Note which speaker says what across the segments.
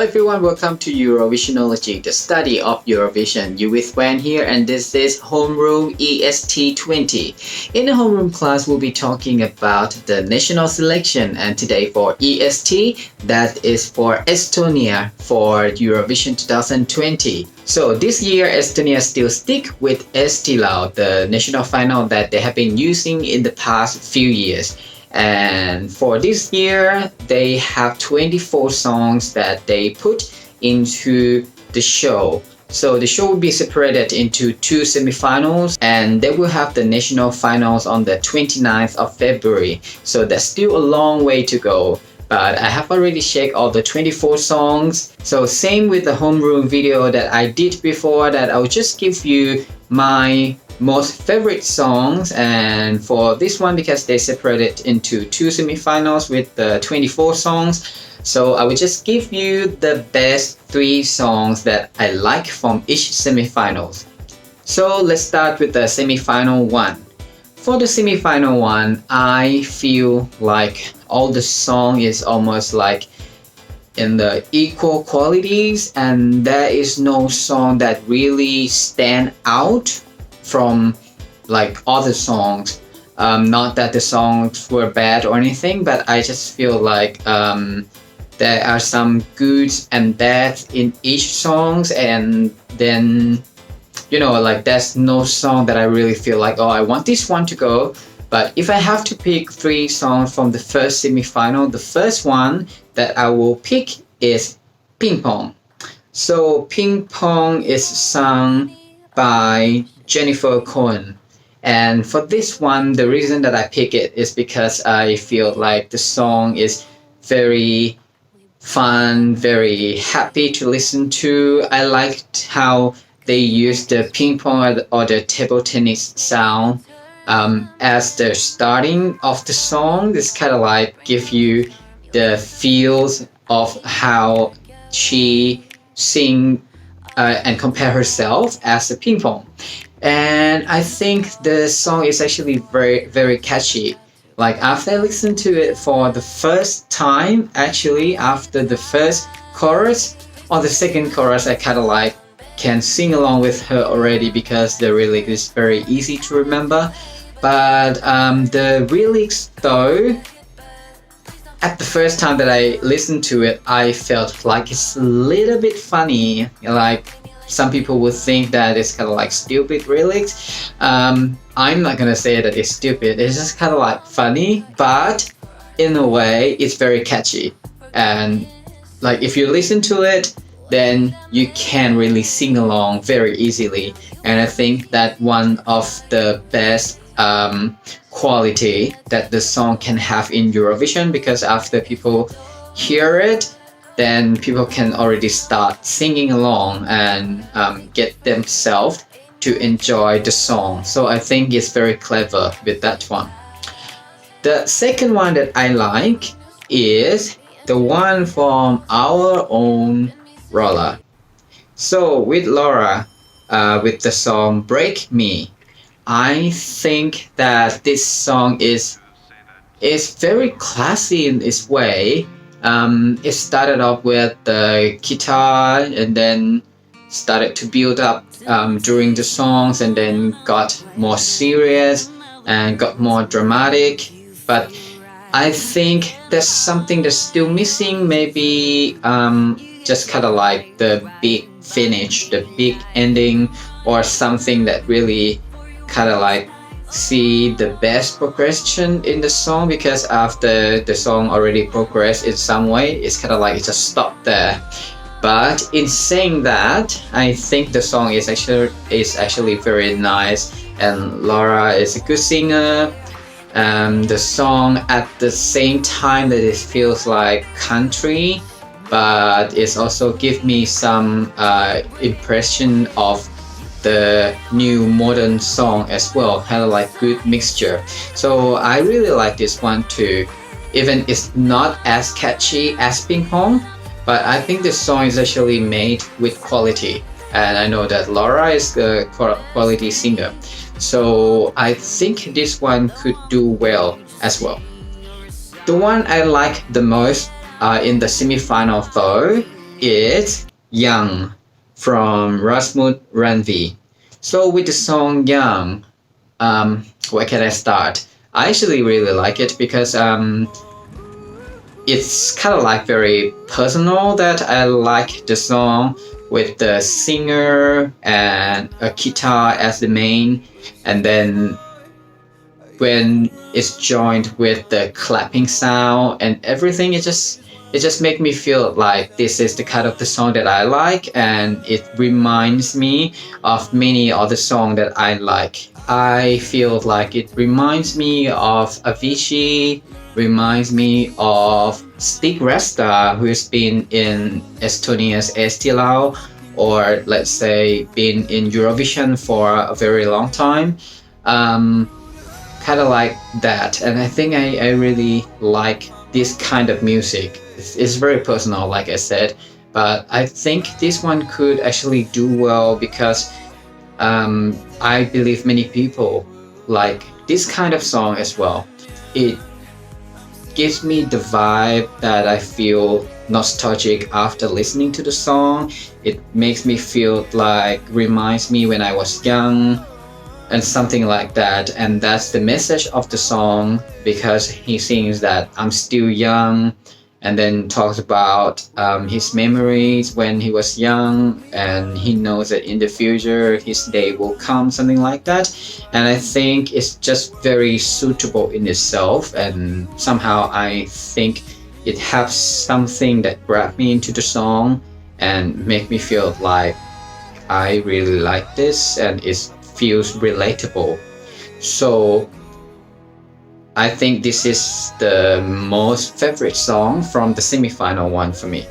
Speaker 1: everyone, welcome to Eurovisionology, the study of Eurovision. You with Wan here, and this is Homeroom EST20. In the Homeroom class, we'll be talking about the national selection, and today for EST, that is for Estonia for Eurovision 2020. So this year, Estonia still stick with Eesti Laul, the national final that they have been using in the past few years. And for this year, they have 24 songs that they put into the show. So the show will be separated into two semifinals, and they will have the national finals on the 29th of February. So there's still a long way to go. But I have already checked all the 24 songs. So same with the homeroom video that I did before, that I'll just give you my most favorite songs. And for this one, because they separated into two semifinals with the 24 songs, so I will just give you the best 3 songs that I like from each semifinals. So let's start with the semifinal one. For the semifinal one, I feel like all the song is almost like in the equal qualities, and there is no song that really stand out from like other songs. Not that the songs were bad or anything, but I just feel like there are some goods and bads in each songs, and then like there's no song that I really feel like, oh, I want this one to go. But if I have to pick 3 songs from the first semifinal, the first one that I will pick is Ping Pong. So Ping Pong is sung by Jennifer Cohen. And for this one, the reason that I pick it is because I feel like the song is very fun, very happy to listen to. I liked how they used the ping pong or the table tennis sound as the starting of the song. This kind of like give you the feels of how she sing and compare herself as a ping pong. And I think the song is actually very, very catchy. Like after I listened to it for the first time, actually after the first chorus or the second chorus, I kind of like can sing along with her already, because the lyrics is very easy to remember. But the lyrics though, at the first time that I listened to it, I felt like it's a little bit funny. Like some people would think that it's kind of like stupid lyrics. I'm not gonna say that it's stupid. It's just kind of like funny, but in a way, it's very catchy. And like if you listen to it, then you can really sing along very easily. And I think that one of the best quality that the song can have in Eurovision, because after people hear it, then people can already start singing along and get themselves to enjoy the song. So I think it's very clever with that one. The second one that I like is the one from our own Laura. So with Laura, with the song Break Me, I think that this song is very classy in its way. It started off with the guitar and then started to build up during the songs, and then got more serious and got more dramatic. But I think there's something that's still missing, maybe just kind of like the big finish, the big ending, or something that really kind of like see the best progression in the song, because after the song already progressed in some way, it's kind of like it just stopped there. But in saying that, I think the song is actually very nice, and Laura is a good singer. The song at the same time that it feels like country, but it's also give me some impression of the new modern song as well, kind of like good mixture. So I really like this one too, even it's not as catchy as Ping Pong, but I think this song is actually made with quality, and I know that Laura is a quality singer, so I think this one could do well as well. The one I like the most in the semi-final though is Young from Rasmus Rändvee. So with the song Young, where can I start? I actually really like it because it's kind of like very personal that I like the song with the singer and a guitar as the main, and then when it's joined with the clapping sound and everything, it just make me feel like this is the kind of the song that I like, and it reminds me of many other songs that I like. I feel like it reminds me of Avicii, reminds me of Stig Resta, who's been in Estonia's Eesti Laul, or let's say been in Eurovision for a very long time. Um, Kind of like that, and I think I really like this kind of music. It's very personal, like I said, but I think this one could actually do well because I believe many people like this kind of song as well. It gives me the vibe that I feel nostalgic after listening to the song. It makes me feel like reminds me when I was young and something like that. And that's the message of the song, because he sings that I'm still young, and then talks about his memories when he was young, and he knows that in the future his day will come, something like that. And I think it's just very suitable in itself, and somehow I think it has something that grabbed me into the song and make me feel like I really like this, and it feels relatable. So I think this is the most favorite song from the semifinal one for me.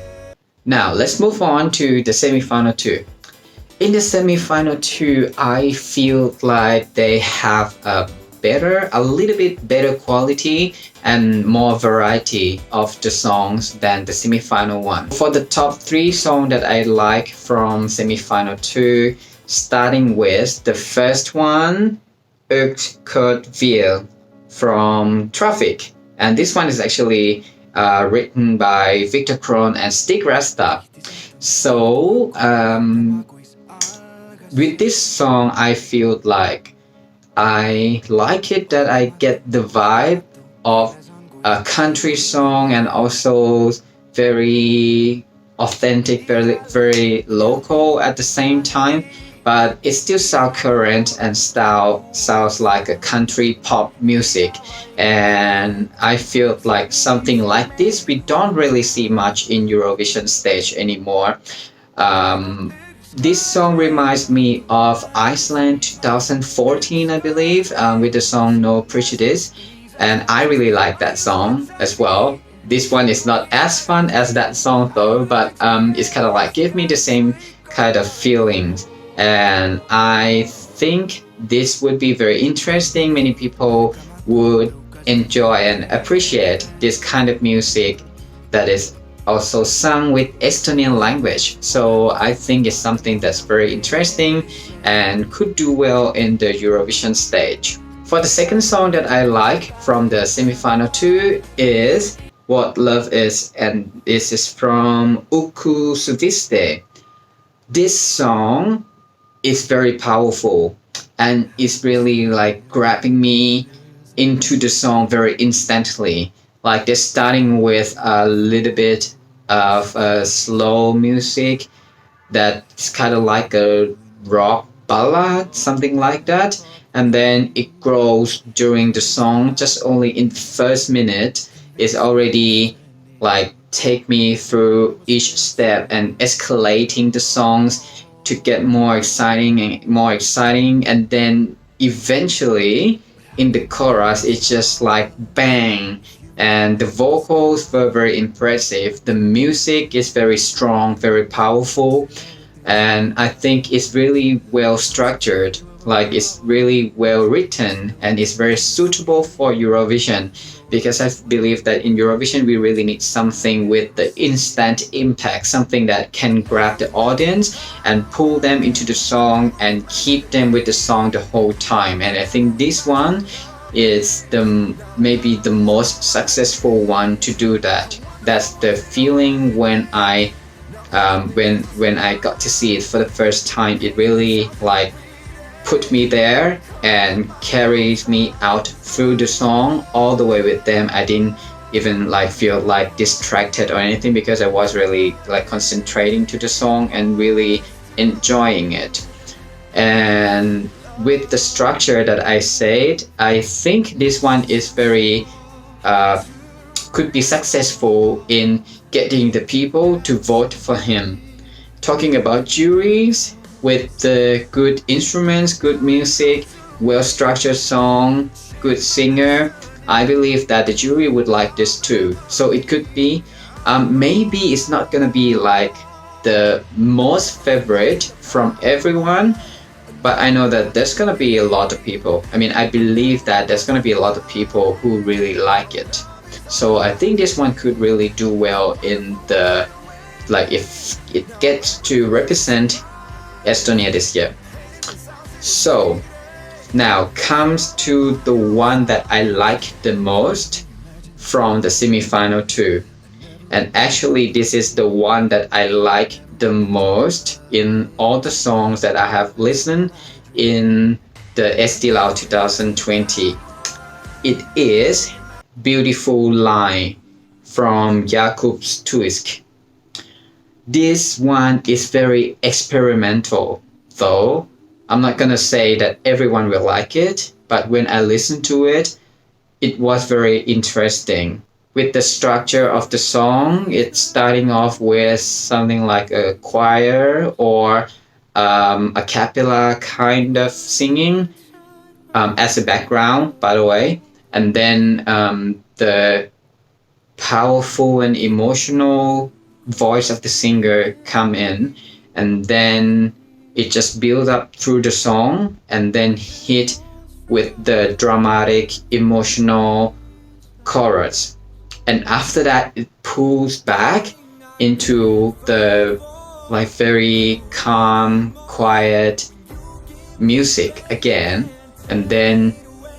Speaker 1: Now let's move on to the semifinal two. In the semifinal two, I feel like they have a little bit better quality and more variety of the songs than the semifinal one. For the top three songs that I like from semifinal two, starting with the first one, veel from Traffic. And this one is actually written by Victor Kron and Stig Rasta. So with this song, I feel like I like it, that I get the vibe of a country song and also very authentic, very local at the same time. But it still sounds current and sounds like a country pop music. And I feel like something like this we don't really see much in Eurovision stage anymore. This song reminds me of Iceland 2014, I believe, with the song No Prejudice. And I really like that song as well. This one is not as fun as that song though, but it's kind of like give me the same kind of feelings. And I think this would be very interesting. Many people would enjoy and appreciate this kind of music that is also sung with Estonian language. So I think it's something that's very interesting and could do well in the Eurovision stage. For the second song that I like from the semifinal two is What Love Is, and this is from Uku Suviste. This song is very powerful and it's really like grabbing me into the song very instantly. Like they're starting with a little bit of slow music that's kind of like a rock ballad, something like that. And then it grows during the song. Just only in the first minute, it's already like take me through each step and escalating the songs to get more exciting and more exciting. And then eventually in the chorus, it's just like bang. And the vocals were very impressive. The music is very strong, very powerful. And I think it's really well structured, like it's really well written, and it's very suitable for Eurovision, because I believe that in Eurovision we really need something with the instant impact, something that can grab the audience and pull them into the song and keep them with the song the whole time. And I think this one is maybe the most successful one to do that. That's the feeling when I When I got to see it for the first time, it really like put me there and carries me out through the song all the way with them. I didn't even like feel like distracted or anything because I was really like concentrating to the song and really enjoying it. And with the structure that I said, I think this one is very could be successful in getting the people to vote for him. Talking about juries with the good instruments, good music, well-structured song, good singer, I believe that the jury would like this too. So it could be, maybe it's not gonna be like the most favorite from everyone, but I know that there's gonna be a lot of people. I mean, I believe that there's gonna be a lot of people who really like it. So I think this one could really do well in the, like if it gets to represent Estonia this year. So now comes to the one that I like the most from the semi-final two. And actually this is the one that I like the most in all the songs that I have listened in the Eesti Laul 2020. It is Beautiful Lie from Jaagup Tuisk. This one is very experimental, though I'm not gonna say that everyone will like it, but when I listened to it, it was very interesting. With the structure of the song, it's starting off with something like a choir or a cappella kind of singing as a background, by the way, and then the powerful and emotional voice of the singer come in, and then it just build up through the song and then hit with the dramatic emotional chorus, and after that it pulls back into the like very calm quiet music again, and then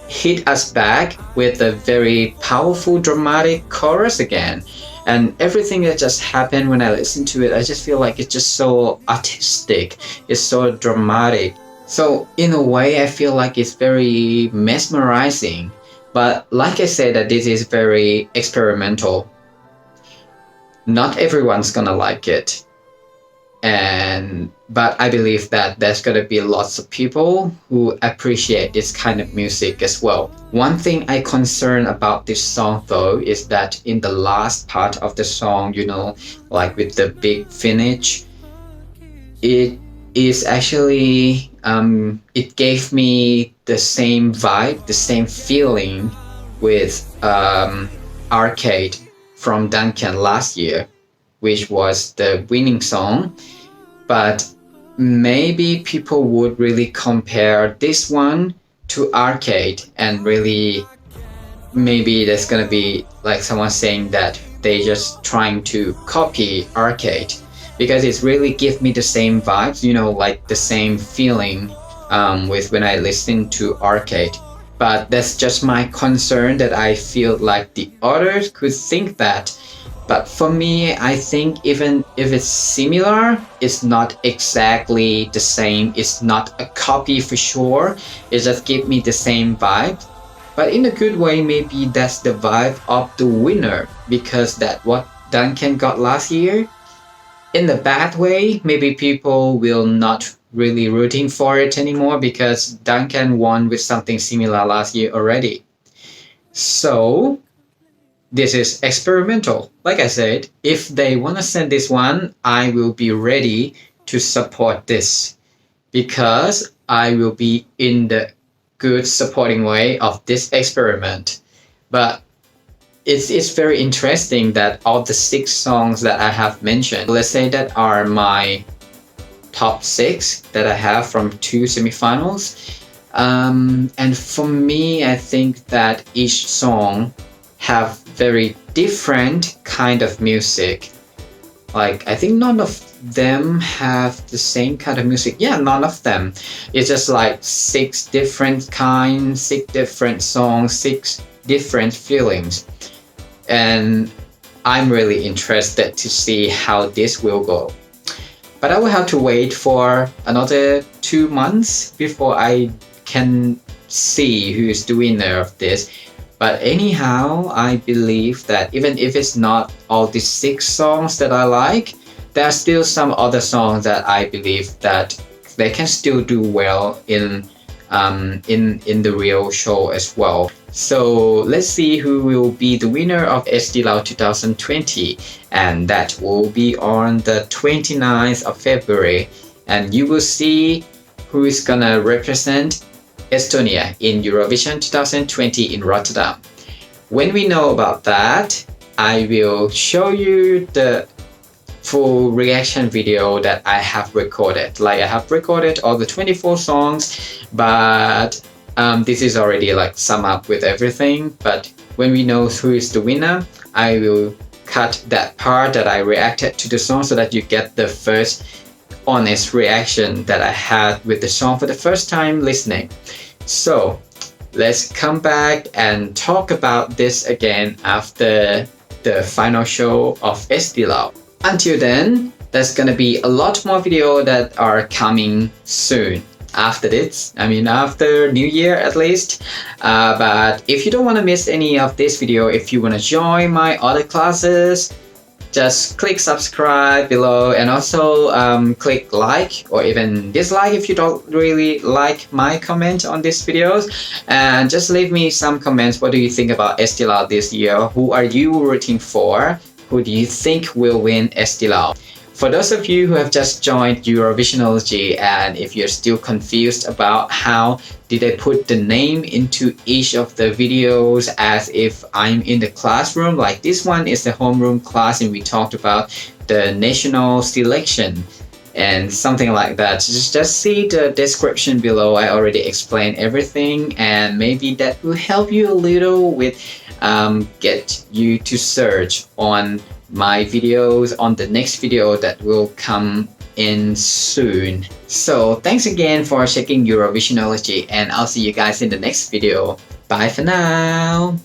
Speaker 1: hit us back with a very powerful dramatic chorus again. And everything that just happened when I listened to it, I just feel like it's just so artistic, it's so dramatic. So in a way I feel like it's very mesmerizing, but like I said, that this is very experimental. Not everyone's gonna like it, but I believe that there's gonna be lots of people who appreciate this kind of music as well. One thing I concern about this song though is that in the last part of the song, you know, like with the big finish, it is actually it gave me the same vibe, the same feeling with Arcade from Duncan last year, which was the winning song. But maybe people would really compare this one to Arcade, and really maybe there's gonna be like someone saying that they just trying to copy Arcade, because it's really give me the same vibes, you know, like the same feeling with when I listen to Arcade. But that's just my concern, that I feel like the others could think that. But for me, I think even if it's similar, it's not exactly the same. It's not a copy for sure. It just gives me the same vibe. But in a good way, maybe that's the vibe of the winner, because that's what Duncan got last year. In the bad way, maybe people will not really rooting for it anymore because Duncan won with something similar last year already. So this is experimental. Like I said, if they want to send this one, I will be ready to support this, because I will be in the good supporting way of this experiment. But it's very interesting that all the 6 songs that I have mentioned, let's say that are my top 6 that I have from 2 semifinals. And for me, I think that each song have very different kind of music. Like I think none of them have the same kind of music. Yeah, none of them. It's just like 6 different kinds, 6 different songs, 6 different feelings. And I'm really interested to see how this will go. But I will have to wait for another 2 months before I can see who is the winner of this. But anyhow, I believe that even if it's not all the 6 songs that I like, there are still some other songs that I believe that they can still do well in the real show as well. So let's see who will be the winner of Eesti Laul 2020, and that will be on the 29th of February, and you will see who is gonna represent Estonia in Eurovision 2020 in Rotterdam. When we know about that, I will show you the full reaction video that I have recorded. Like, I have recorded all the 24 songs, but this is already like sum up with everything. But when we know who is the winner, I will cut that part that I reacted to the song so that you get the first honest reaction that I had with the song for the first time listening. So let's come back and talk about this again after the final show of Eesti Laul. Until then, there's gonna be a lot more videos that are coming soon after this. I mean, after New Year at least. But if you don't want to miss any of this video, if you want to join my other classes, just click subscribe below, and also click like or even dislike if you don't really like my comment on these videos, and just leave me some comments. What do you think about Eesti Laul this year? Who are you rooting for? Who do you think will win Eesti Laul? For those of you who have just joined Eurovisionology, and if you're still confused about how did I put the name into each of the videos as if I'm in the classroom, like this one is the homeroom class and we talked about the national selection and something like that. Just see the description below. I already explained everything, and maybe that will help you a little with get you to search on my videos on the next video that will come in soon. So thanks again for checking Eurovisionology, and I'll see you guys in the next video. Bye for now.